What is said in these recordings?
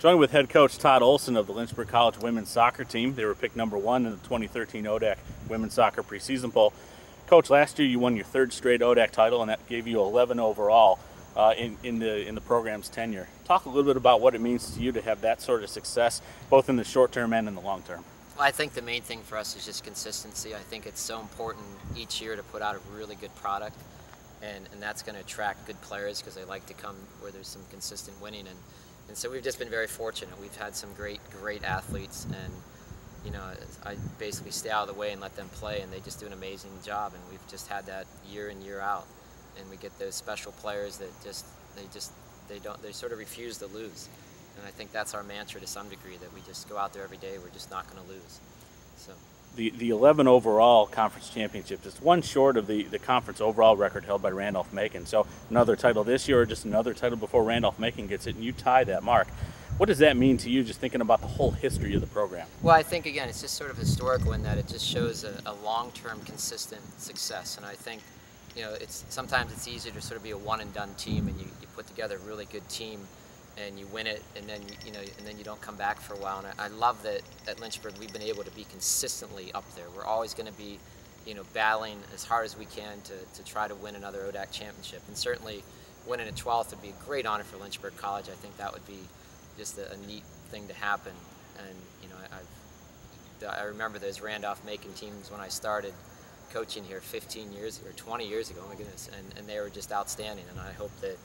Joined with head coach Todd Olsen of the Lynchburg College women's soccer team. They were picked #1 in the 2013 ODAC women's soccer preseason poll. Coach, last year you won your third straight ODAC title, and that gave you 11 overall in the program's tenure. Talk a little bit about what it means to you to have that sort of success, both in the short term and in the long term. Well, I think the main thing for us is just consistency. I think it's so important each year to put out a really good product, and that's going to attract good players because they like to come where there's some consistent winning. And so we've just been very fortunate. We've had some great athletes, and you know, I basically stay out of the way and let them play, and they just do an amazing job. And we've just had that year in, year out. And we get those special players that they sort of refuse to lose. And I think that's our mantra to some degree, that we just go out there every day. We're just not going to lose. So. The 11 overall conference championship, just one short of the conference overall record held by Randolph-Macon. So another title this year, or just another title before Randolph-Macon gets it, and you tie that mark. What does that mean to you, just thinking about the whole history of the program? Well, I think, again, it's just sort of historical in that it just shows a long-term consistent success. And I think, you know, sometimes it's easier to sort of be a one-and-done team, and you put together a really good team and you win it, and then you don't come back for a while. And I love that at Lynchburg we've been able to be consistently up there. We're always going to be, you know, battling as hard as we can to try to win another ODAC championship. And certainly winning a 12th would be a great honor for Lynchburg College. I think that would be just a neat thing to happen. And you know, I remember those Randolph-Macon teams when I started coaching here 15 years or 20 years ago. Oh my goodness, and they were just outstanding. And I hope that,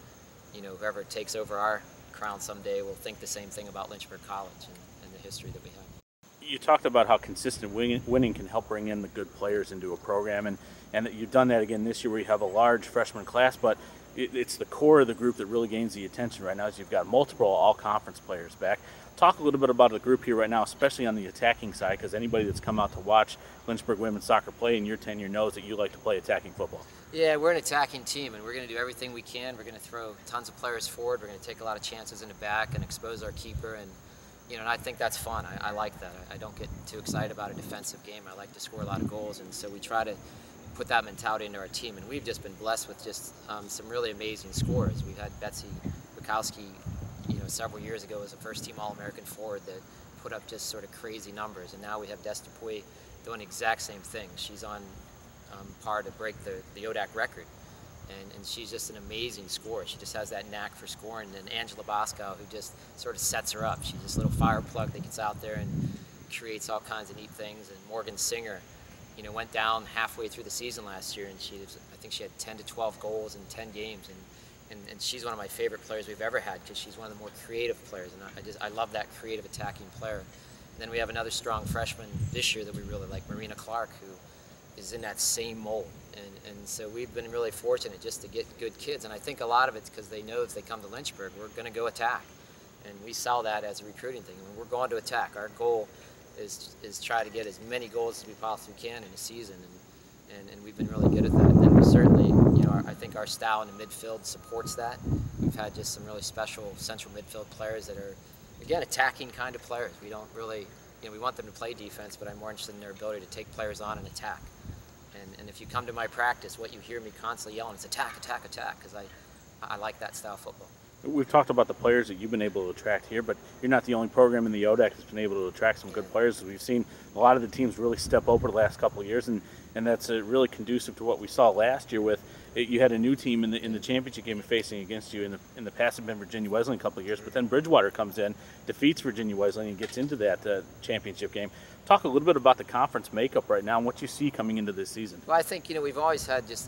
you know, whoever takes over our crown someday will think the same thing about Lynchburg College and the history that we have. You talked about how consistent winning can help bring in the good players into a program, and that you've done that again this year where you have a large freshman class, but it's the core of the group that really gains the attention right now, as you've got multiple all-conference players back. Talk a little bit about the group here right now, especially on the attacking side, because anybody that's come out to watch Lynchburg women's soccer play in your tenure knows that you like to play attacking football. Yeah, we're an attacking team, and we're going to do everything we can. We're going to throw tons of players forward. We're going to take a lot of chances in the back and expose our keeper, and you know, and I think that's fun. I like that. I don't get too excited about a defensive game. I like to score a lot of goals, and so we try to put that mentality into our team. And we've just been blessed with just some really amazing scorers. We've had Betsy Bukowski, you know, several years ago as a first-team All-American forward that put up just sort of crazy numbers, and now we have Des Dupuis doing the exact same thing. She's on par to break the ODAC record, and she's just an amazing scorer. She just has that knack for scoring. And Angela Boscow, who just sort of sets her up. She's this little fire plug that gets out there and creates all kinds of neat things. And Morgan Singer, you know, went down halfway through the season last year, and I think she had 10 to 12 goals in 10 games, and she's one of my favorite players we've ever had because she's one of the more creative players, and I love that creative attacking player. And then we have another strong freshman this year that we really like, Marina Clark, who is in that same mold. And so we've been really fortunate just to get good kids, and I think a lot of it's because they know if they come to Lynchburg, we're going to go attack, and we sell that as a recruiting thing. I mean, we're going to attack. Our goal is try to get as many goals as we possibly can in a season, and we've been really good at that. And we certainly, you know, I think our style in the midfield supports that. We've had just some really special central midfield players that are, again, attacking kind of players. We don't really, you know, we want them to play defense, but I'm more interested in their ability to take players on and attack. And if you come to my practice, what you hear me constantly yelling is attack, attack, attack, because I like that style of football. We've talked about the players that you've been able to attract here, but you're not the only program in the ODAC that's been able to attract some good players. We've seen a lot of the teams really step over the last couple of years, and that's really conducive to what we saw last year with you had a new team in the championship game facing against you. In the past have been Virginia Wesleyan a couple of years, but then Bridgewater comes in, defeats Virginia Wesleyan, and gets into that championship game. Talk a little bit about the conference makeup right now and what you see coming into this season. Well, I think, you know, we've always had just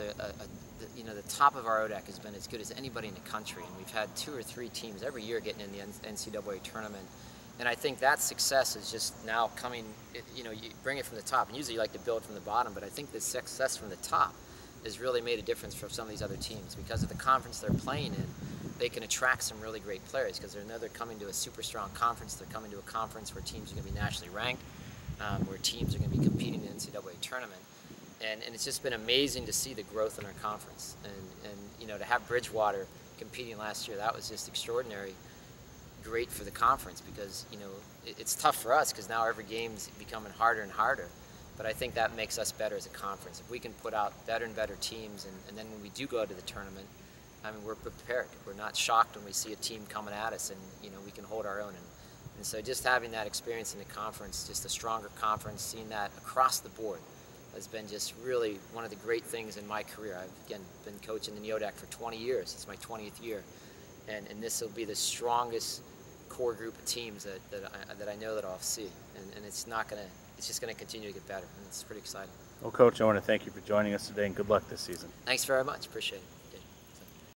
you know, the top of our ODAC has been as good as anybody in the country, and we've had 2 or 3 teams every year getting in the NCAA tournament. And I think that success is just now coming, you know, you bring it from the top, and usually you like to build from the bottom, but I think the success from the top has really made a difference for some of these other teams. Because of the conference they're playing in, they can attract some really great players because they know they're coming to a super strong conference. They're coming to a conference where teams are going to be nationally ranked, where teams are going to be competing in the NCAA tournament. And it's just been amazing to see the growth in our conference. And you know, to have Bridgewater competing last year, that was just extraordinary, great for the conference, because, you know, it's tough for us because now every game's becoming harder and harder. But I think that makes us better as a conference. If we can put out better and better teams, and then when we do go to the tournament, I mean, we're prepared. We're not shocked when we see a team coming at us, and, you know, we can hold our own. And And so just having that experience in the conference, just a stronger conference, seeing that across the board, has been just really one of the great things in my career. I've, again, been coaching in the ODAC for 20 years. It's my 20th year. And this will be the strongest core group of teams that I know that I'll see. And it's just going to continue to get better. And it's pretty exciting. Well, Coach, I want to thank you for joining us today, and good luck this season. Thanks very much. Appreciate it.